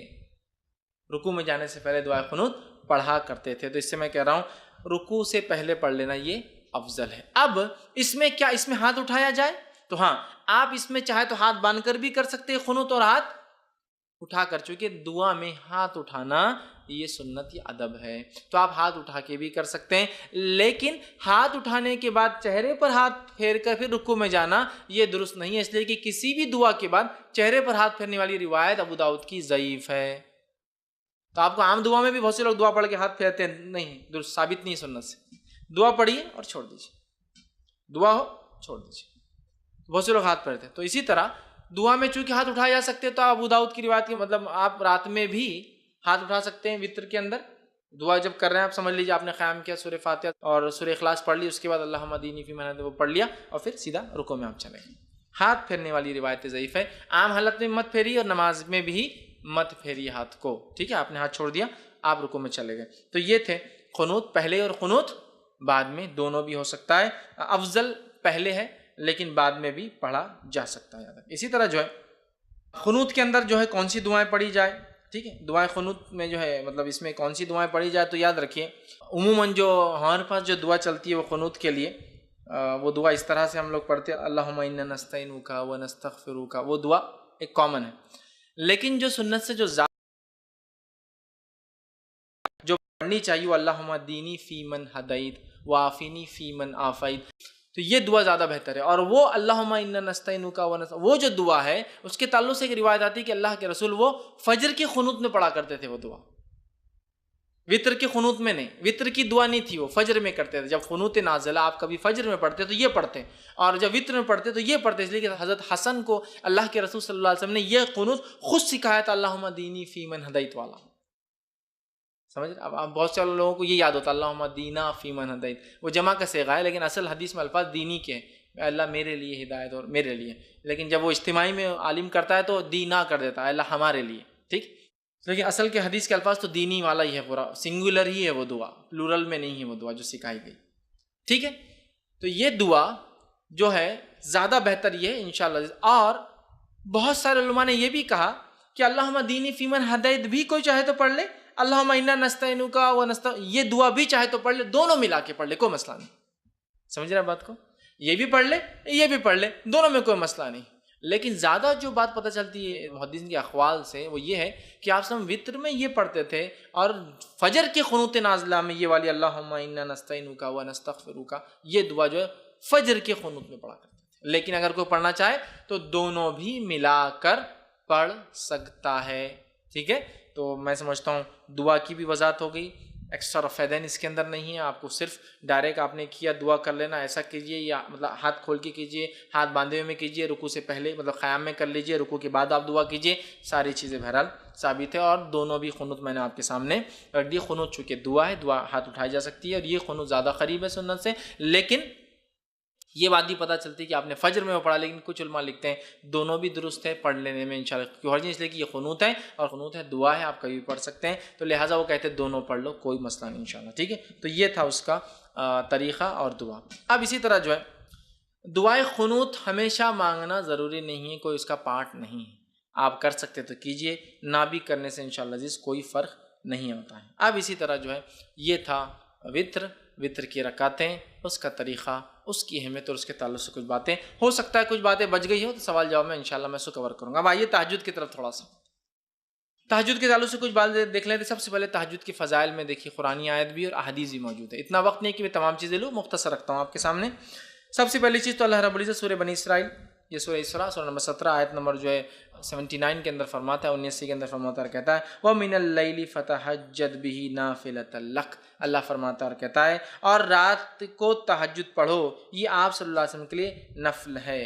S1: رکوع میں جانے سے پہلے دعائے قنوت پڑھا کرتے تھے. تو اس سے میں کہہ رہا ہوں رکوع سے پہلے پڑھ لینا یہ افضل ہے. اب اس میں کیا، اس میں ہاتھ اٹھایا جائے؟ تو ہاں، آپ اس میں چاہے تو ہاتھ باندھ کر بھی کر سکتے ہیں قنوت، اور ہاتھ اٹھا کر، چونکہ دعا میں ہاتھ اٹھانا یہ سنت یا ادب ہے، تو آپ ہاتھ اٹھا کے بھی کر سکتے ہیں. لیکن ہاتھ اٹھانے کے بعد چہرے پر ہاتھ پھیر کر پھر رکوع میں جانا یہ درست نہیں ہے، اس لیے کہ کسی بھی دعا کے بعد چہرے پر ہاتھ پھیرنے والی روایت ابو داؤد کی ضعیف ہے. تو آپ کو عام دعا میں بھی بہت سے لوگ دعا پڑھ کے ہاتھ پھیرتے ہیں، نہیں، درست ثابت نہیں سنت سے. دعا پڑھیے اور چھوڑ دیجیے، دعا ہو چھوڑ دیجیے. بہت سے لوگ ہاتھ پھیرتے ہیں. تو اسی طرح دعا میں چونکہ ہاتھ اٹھائے جا سکتے ہیں، تو ابو داؤد کی روایت کے مطلب آپ رات میں بھی ہاتھ اٹھا سکتے ہیں. وتر کے اندر دعا جب کر رہے ہیں، آپ سمجھ لیجیے آپ نے قیام کیا، سورہ فاتحہ اور سورہ اخلاص پڑھ لی، اس کے بعد اللہم اہدینی فیمن ہدیت وہ پڑھ لیا، اور پھر سیدھا رکوع میں آپ چلے گئے. ہاتھ پھیرنے والی روایت ضعیف ہے. عام حالت میں مت پھیری اور نماز میں بھی مت پھیری ہاتھ کو، ٹھیک ہے. آپ نے ہاتھ چھوڑ دیا، آپ رکوع میں چلے گئے. تو یہ تھے قنوت پہلے اور قنوت بعد میں دونوں بھی ہو سکتا ہے، افضل پہلے ہے لیکن بعد میں بھی پڑھا جا سکتا ہے۔ اسی طرح جو ہے قنوت کے اندر جو ہے کون سی دعائیں پڑھی جائے، ٹھیک ہے، دعائیں قنوت میں جو ہے مطلب اس میں کون سی دعائیں پڑھی جائے، تو یاد رکھیے عموماً جو ہمارے پاس جو دعا چلتی ہے وہ قنوت کے لیے وہ دعا اس طرح سے ہم لوگ پڑھتے ہیں، اللہم انا نستعینک و نستغفرک، وہ دعا ایک کامن ہے، لیکن جو سنت سے جو پڑھنی چاہیے وہ اللہم اہدنی فی من ہدیت وعافنی فی من عافیت، تو یہ دعا زیادہ بہتر ہے۔ اور وہ اللہم انا نستعینک وہ جو دعا ہے اس کے تعلق سے ایک روایت آتی ہے کہ اللہ کے رسول وہ فجر کی قنوت میں پڑھا کرتے تھے وہ دعا، وطر کی قنوت میں نہیں، وطر کی دعا نہیں تھی، وہ فجر میں کرتے تھے۔ جب قنوت نازلہ آپ کبھی فجر میں پڑھتے تو یہ پڑھتے، اور جب وطر میں پڑھتے تو یہ پڑھتے، اس لیے کہ حضرت حسن کو اللہ کے رسول صلی اللہ علیہ وسلم نے یہ قنوت خود سکھایا تھا، اللہم اہدنی فی من ہدیت والا، سمجھ رہے؟ اب بہت سے لوگوں کو یہ یاد ہوتا ہے اللہم اہدنا فی من ہدیت، وہ جمع کا صیغہ ہے لیکن اصل حدیث میں الفاظ دینی کے ہیں، اللہ میرے لیے ہدایت اور میرے لیے، لیکن جب وہ اجتماعی میں عالم کرتا ہے تو دینا کر دیتا ہے، اللہ ہمارے لیے، ٹھیک، لیکن اصل کے حدیث کے الفاظ تو دینی والا ہی ہے، پورا سنگولر ہی ہے وہ دعا، پلورل میں نہیں ہے وہ دعا جو سکھائی گئی، ٹھیک ہے۔ تو یہ دعا جو ہے زیادہ بہتر یہ ہے انشاءاللہ۔ اور بہت سارے علماء نے یہ بھی کہا کہ اللہم اہدنی فی من ہدیت بھی کوئی چاہے تو پڑھ لے، اللہم انا نستعینک یہ دعا بھی چاہے تو پڑھ لے، دونوں ملا کے پڑھ لے، کوئی مسئلہ نہیں، سمجھ رہے ہیں بات کو، یہ بھی پڑھ لے یہ بھی پڑھ لے، دونوں میں کوئی مسئلہ نہیں۔ لیکن زیادہ جو بات پتہ چلتی ہے محدثین کے اقوال سے وہ یہ ہے کہ آپ سب وطر میں یہ پڑھتے تھے اور فجر کی قنوت نازلہ میں یہ والی اللہم انا نستعینک و نستغفرک یہ دعا جو ہے فجر کی قنوت میں پڑھا کرتے تھے، لیکن اگر کوئی پڑھنا چاہے تو دونوں بھی ملا کر پڑھ سکتا ہے، ٹھیک ہے۔ تو میں سمجھتا ہوں دعا کی بھی وضاحت ہو گئی، ایکسٹرا فیدین اس کے اندر نہیں ہے، آپ کو صرف ڈائریکٹ آپ نے کیا دعا کر لینا، ایسا کیجئے، یا مطلب ہاتھ کھول کے کیجئے، ہاتھ باندھے ہوئے میں کیجئے، رکوع سے پہلے مطلب قیام میں کر لیجئے، رکوع کے بعد آپ دعا کیجئے، ساری چیزیں بہرحال ثابت ہے۔ اور دونوں بھی قنوت میں نے آپ کے سامنے رکھ دی، قنوت چونکہ دعا ہے، دعا ہاتھ اٹھائی جا سکتی ہے، اور یہ قنوت زیادہ قریب ہے سنت سے، لیکن یہ بات بھی پتہ چلتی ہے کہ آپ نے فجر میں وہ پڑھا، لیکن کچھ علماء لکھتے ہیں دونوں بھی درست ہے پڑھ لینے میں انشاءاللہ، کیوں حرج نہیں، اس لیے کہ یہ قنوت ہے اور قنوت ہے دعا ہے، آپ کبھی بھی پڑھ سکتے ہیں، تو لہٰذا وہ کہتے ہیں دونوں پڑھ لو، کوئی مسئلہ نہیں انشاءاللہ، ٹھیک ہے۔ تو یہ تھا اس کا طریقہ اور دعا۔ اب اسی طرح جو ہے دعائے قنوت ہمیشہ مانگنا ضروری نہیں ہے، کوئی اس کا پارٹ نہیں ہے، آپ کر سکتے تو کیجئے، نہ بھی کرنے سے انشاءاللہ عزیز کوئی فرق نہیں ہوتا ہے۔ اب اسی طرح جو ہے یہ تھا وطر کی رکعتیں، اس کا طریقہ، اس کی اہمیت اور اس کے تعلق سے کچھ باتیں، ہو سکتا ہے کچھ باتیں بچ گئی ہو تو سوال جواب میں انشاءاللہ میں اس کو کور کروں گا۔ اب آئیے تہجد کی طرف، تھوڑا سا تہجد کے تعلق سے کچھ بات دیکھ لیتے۔ سب سے پہلے تہجد کی فضائل میں دیکھیے قرآنی آیت بھی اور احادیث بھی موجود ہے، اتنا وقت نہیں کہ میں تمام چیزیں لوں، مختصر رکھتا ہوں آپ کے سامنے۔ سب سے پہلی چیز تو اللہ رب العزت سورہ بنی اسرائیل، یہ سورہ اسراء سورہ نمبر 17 آیت نمبر جو ہے 79 کے اندر فرماتا ہے، 79 کے اندر فرماتا ہے اور کہتا ہے وَمِنَ اللَّيْلِ فَتَهَجَّدْ بِهِ نَافِلَةً لَكَ، اللہ فرماتا ہے اور کہتا ہے اور رات کو تہجد پڑھو، یہ آپ صلی اللہ علیہ وسلم کے لیے نفل ہے،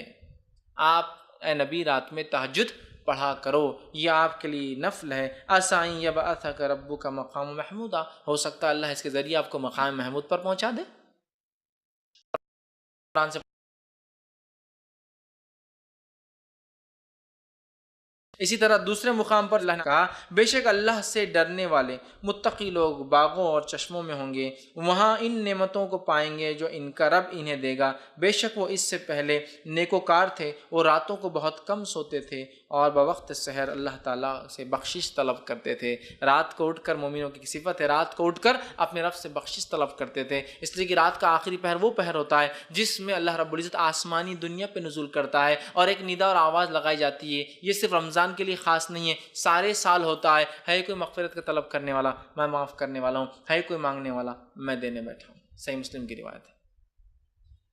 S1: آپ اے نبی رات میں تہجد پڑھا کرو، یہ آپ کے لیے نفل ہے۔ عَسَىٰ أَن يَبْعَثَكَ رَبُّكَ مَقَامًا مَحْمُودًا، ہو سکتا ہے اللہ اس کے ذریعے آپ کو مقام محمود پر پہنچا دے۔ قرآن سے اسی طرح دوسرے مقام پر اللہ نے کہا بے شک اللہ سے ڈرنے والے متقی لوگ باغوں اور چشموں میں ہوں گے، وہاں ان نعمتوں کو پائیں گے جو ان کا رب انہیں دے گا، بے شک وہ اس سے پہلے نیکوکار تھے، وہ راتوں کو بہت کم سوتے تھے اور بوقت سحر اللہ تعالیٰ سے بخشش طلب کرتے تھے۔ رات کو اٹھ کر، مومنوں کی صفت ہے رات کو اٹھ کر اپنے رب سے بخشش طلب کرتے تھے، اس لیے کہ رات کا آخری پہر وہ پہر ہوتا ہے جس میں اللہ رب العزت آسمانی دنیا پہ نزول کرتا ہے اور ایک ندا اور آواز لگائی جاتی ہے۔ یہ صرف رمضان کے لیے خاص نہیں ہے، سارے سال ہوتا ہے کوئی مغفرت کا طلب کرنے والا میں معاف کرنے والا ہوں، ہے کوئی مانگنے والا میں دینے بیٹھا ہوں۔ صحیح مسلم کی روایت ہے،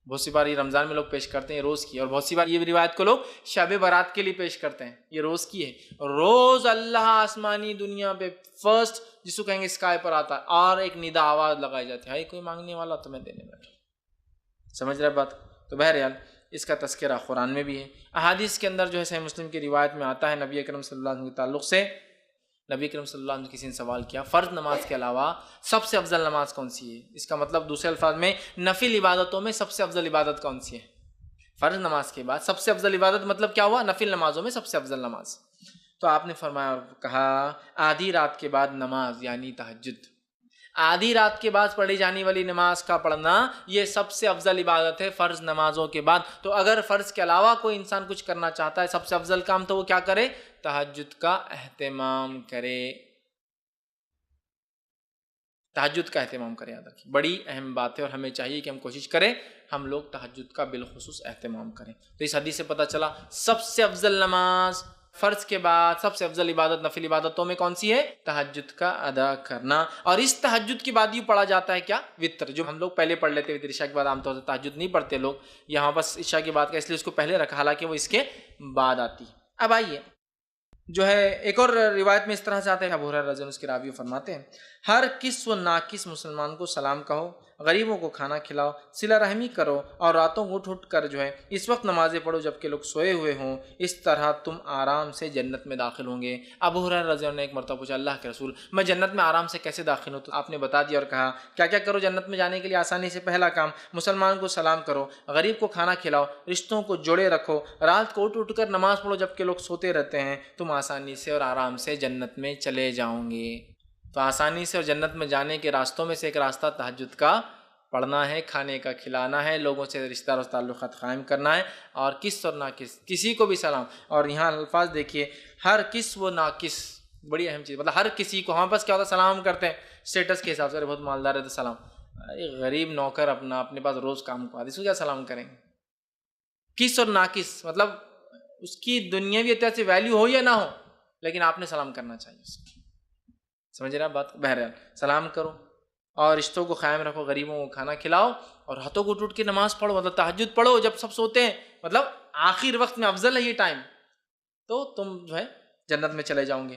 S1: بہت سی بار یہ رمضان میں لوگ پیش کرتے ہیں روز کی، اور بہت سی بار یہ روایت کو لوگ شب برات کے لیے پیش کرتے ہیں، یہ روز کی ہے۔ روز اللہ آسمانی دنیا پہ فرسٹ جس کو کہیں گے اسکائی پر آتا ہے اور ایک ندا آواز لگائی جاتی ہے کوئی مانگنے والا تو میں دینے بیٹھا ہوں۔ سمجھ رہے بات؟ تو بہرحال اس کا تذکرہ قرآن میں بھی ہے، احادیث کے اندر جو ہے صحیح مسلم کی روایت میں آتا ہے نبی اکرم صلی اللہ علیہ وسلم کے تعلق سے، نبی اکرم صلی اللہ علیہ وسلم کسی نے سوال کیا فرض نماز کے علاوہ سب سے افضل نماز کون سی ہے؟ اس کا مطلب دوسرے الفاظ میں نفل عبادتوں میں سب سے افضل عبادت کون سی ہے؟ فرض نماز کے بعد سب سے افضل عبادت مطلب کیا ہوا؟ نفل نمازوں میں سب سے افضل نماز۔ تو آپ نے فرمایا اور کہا آدھی رات کے بعد نماز یعنی تہجد، آدھی رات کے بعد پڑھی جانے والی نماز کا پڑھنا یہ سب سے افضل عبادت ہے فرض نمازوں کے بعد. تو اگر فرض کے علاوہ کوئی انسان کچھ کرنا چاہتا ہے سب سے افضل کام تو وہ کیا کرے؟ تہجد کا اہتمام کرے. تہجد کا اہتمام کرے. یاد رکھیں بڑی اہم بات ہے اور ہمیں چاہیے کہ ہم کوشش کریں ہم لوگ تہجد کا بالخصوص اہتمام کریں. تو اس حدیث سے پتہ چلا سب سے افضل نماز فرض کے بعد سب سے افضل عبادت نفل عبادتوں میں کون سی ہے؟ تہجد کا ادا کرنا. اور اس تہجد کے بعد یہ پڑھا جاتا ہے کیا؟ وتر، جو ہم لوگ پہلے پڑھ لیتے ہیں. عشاء کے بعد عام طور سے تہجد نہیں پڑھتے لوگ، یہاں بس عشاء کے بعد کا اس لیے اس کو پہلے رکھا، حالانکہ وہ اس کے بعد آتی. اب آئیے جو ہے ایک اور روایت میں اس طرح سے آتا ہے، ابو ہریرہ رضی اللہ عنہ اس کے راوی فرماتے ہیں ہر کس و ناکس مسلمان کو سلام کہو، غریبوں کو کھانا کھلاؤ، صلہ رحمی کرو اور راتوں کو اٹھ کر جو ہے اس وقت نمازیں پڑھو جبکہ لوگ سوئے ہوئے ہوں، اس طرح تم آرام سے جنت میں داخل ہوں گے. ابو ہریرہ رضی اللہ عنہ نے ایک مرتبہ پوچھا اللہ کے رسول میں جنت میں آرام سے کیسے داخل ہوں؟ تو آپ نے بتا دیا اور کہا کیا کیا کرو جنت میں جانے کے لیے آسانی سے. پہلا کام مسلمان کو سلام کرو، غریب کو کھانا کھلاؤ، رشتوں کو جوڑے رکھو، رات کو اٹھ کر نماز پڑھو جبکہ لوگ سوتے رہتے ہیں، تم آسانی سے اور آرام سے جنت میں چلے جاؤں گے. تو آسانی سے اور جنت میں جانے کے راستوں میں سے ایک راستہ تہجد کا پڑھنا ہے، کھانے کا کھلانا ہے، لوگوں سے رشتہ دار تعلقات قائم کرنا ہے، اور کس اور ناکس کسی کو بھی سلام. اور یہاں الفاظ دیکھیے ہر کس و ناکس، بڑی اہم چیز، مطلب ہر کسی کو. ہم بس کیا ہوتا ہے سلام کرتے ہیں اسٹیٹس کے حساب سے، بہت مالدار ہے تو سلام. غریب نوکر اپنے پاس روز کام کو آتی اس کو کیا سلام کریں گے؟ کس اور ناکس مطلب اس کی دنیاوی اعتبار سے ویلیو ہو یا نہ ہو لیکن آپ نے سلام کرنا چاہیے. سمجھ رہے ہیں بات؟ بہرحال سلام کرو اور رشتوں کو قائم رکھو، غریبوں کو کھانا کھلاؤ اور ہاتھوں کو اٹھ کے نماز پڑھو. مطلب تہجد پڑھو جب سب سوتے ہیں، مطلب آخر وقت میں افضل ہے یہ ٹائم، تو تم جو ہے جنت میں چلے جاؤں گے.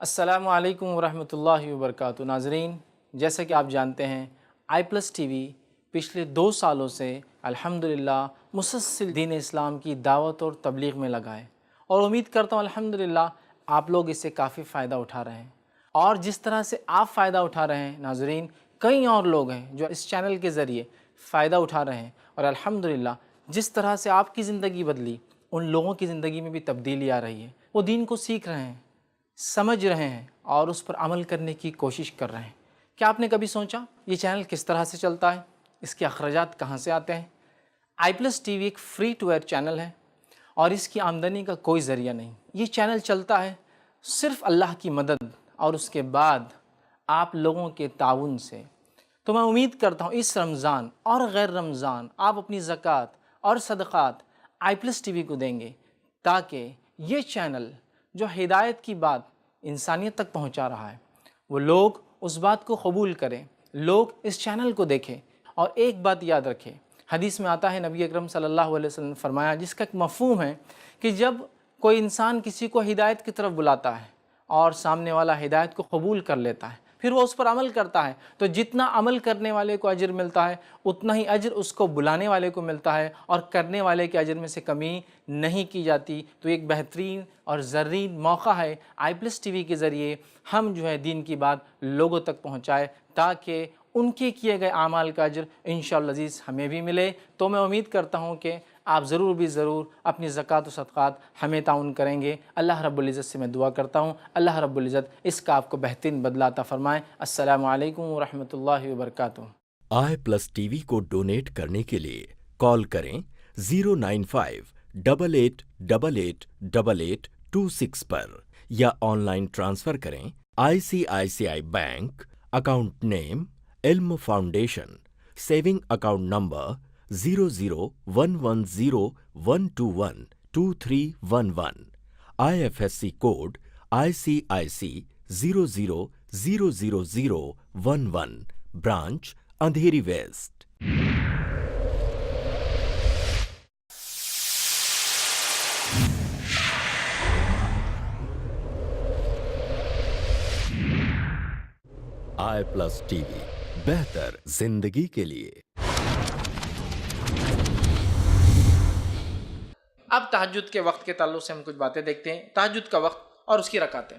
S1: السلام علیکم ورحمۃ اللہ وبرکاتہ. ناظرین، جیسا کہ آپ جانتے ہیں i+ TV پچھلے 2 سالوں سے الحمدللہ مسلسل دین اسلام کی دعوت اور تبلیغ میں لگا ہے، اور امید کرتا ہوں الحمدللہ آپ لوگ اس سے کافی فائدہ اٹھا رہے ہیں. اور جس طرح سے آپ فائدہ اٹھا رہے ہیں ناظرین، کئی اور لوگ ہیں جو اس چینل کے ذریعے فائدہ اٹھا رہے ہیں، اور الحمدللہ جس طرح سے آپ کی زندگی بدلی ان لوگوں کی زندگی میں بھی تبدیلی آ رہی ہے. وہ دین کو سیکھ رہے ہیں، سمجھ رہے ہیں اور اس پر عمل کرنے کی کوشش کر رہے ہیں. کیا آپ نے کبھی سوچا یہ چینل کس طرح سے چلتا ہے؟ اس کے اخراجات کہاں سے آتے ہیں؟ i+ TV ایک فری ٹو ایئر چینل ہے اور اس کی آمدنی کا کوئی ذریعہ نہیں. یہ چینل چلتا ہے صرف اللہ کی مدد اور اس کے بعد آپ لوگوں کے تعاون سے. تو میں امید کرتا ہوں اس رمضان اور غیر رمضان آپ اپنی زکوٰۃ اور صدقات i+ TV کو دیں گے، تاکہ یہ چینل جو ہدایت کی بات انسانیت تک پہنچا رہا ہے وہ لوگ اس بات کو قبول کریں، لوگ اس چینل کو دیکھیں. اور ایک بات یاد رکھیں، حدیث میں آتا ہے نبی اکرم صلی اللہ علیہ وسلم نے فرمایا، جس کا ایک مفہوم ہے کہ جب کوئی انسان کسی کو ہدایت کی طرف بلاتا ہے اور سامنے والا ہدایت کو قبول کر لیتا ہے، پھر وہ اس پر عمل کرتا ہے، تو جتنا عمل کرنے والے کو اجر ملتا ہے اتنا ہی اجر اس کو بلانے والے کو ملتا ہے، اور کرنے والے کے اجر میں سے کمی نہیں کی جاتی. تو ایک بہترین اور زرین موقع ہے i+ TV کے ذریعے ہم جو ہے دین کی بات لوگوں تک پہنچائے، تاکہ ان کے کیے گئے اعمال کا اجر انشاءاللہ عزیز ہمیں بھی ملے. تو میں امید کرتا ہوں کہ آپ ضرور بھی ضرور اپنی زکوٰۃ و صدقات ہمیں تعاون کریں گے. اللہ رب العزت سے میں دعا کرتا ہوں اللہ رب العزت اس کا آپ کو بہترین بدلہ عطا فرمائے. السلام علیکم ورحمۃ اللہ وبرکاتہ.
S2: i+ TV کو ڈونیٹ کرنے کے لیے کال کریں 09588888826 پر، یا آن لائن ٹرانسفر کریں ICICI bank, account name Ilm Foundation, saving account number 001121212311، IFSC code ICIC 00000011، branch Andheri West. i+ TV بہتر زندگی کے لیے.
S1: اب تہجد کے وقت کے تعلق سے ہم کچھ باتیں دیکھتے ہیں. تہجد کا وقت اور اس کی رکعتیں.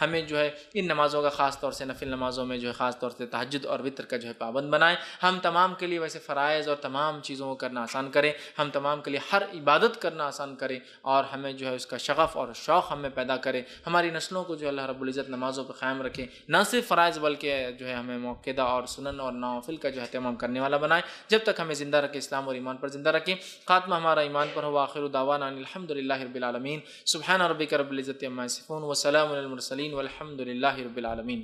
S1: ہمیں جو ہے ان نمازوں کا خاص طور سے نفل نمازوں میں جو ہے خاص طور سے تہجد اور وطر کا جو ہے پابند بنائیں. ہم تمام کے لیے ویسے فرائض اور تمام چیزوں کو کرنا آسان کریں, ہم تمام کے لیے ہر عبادت کرنا آسان کریں, اور ہمیں جو ہے اس کا شغف اور شوق ہمیں پیدا کرے. ہماری نسلوں کو جو ہے اللہ رب العزت نمازوں پہ قائم رکھے, نہ صرف فرائض بلکہ جو ہے ہمیں موقدہ اور سنن اور نوافل کا جو ہے اہتمام کرنے والا بنائے. جب تک ہمیں زندہ رکھے اسلام اور ایمان پر زندہ رکھیں. خاتمہ ہمارا ایمان پر ہو. آخر دعوانا ان الحمد للہ رب العالمین. سبحان ربک رب العزت عما یصفون وسلام علی المرسلین والحمد للہ رب العالمین.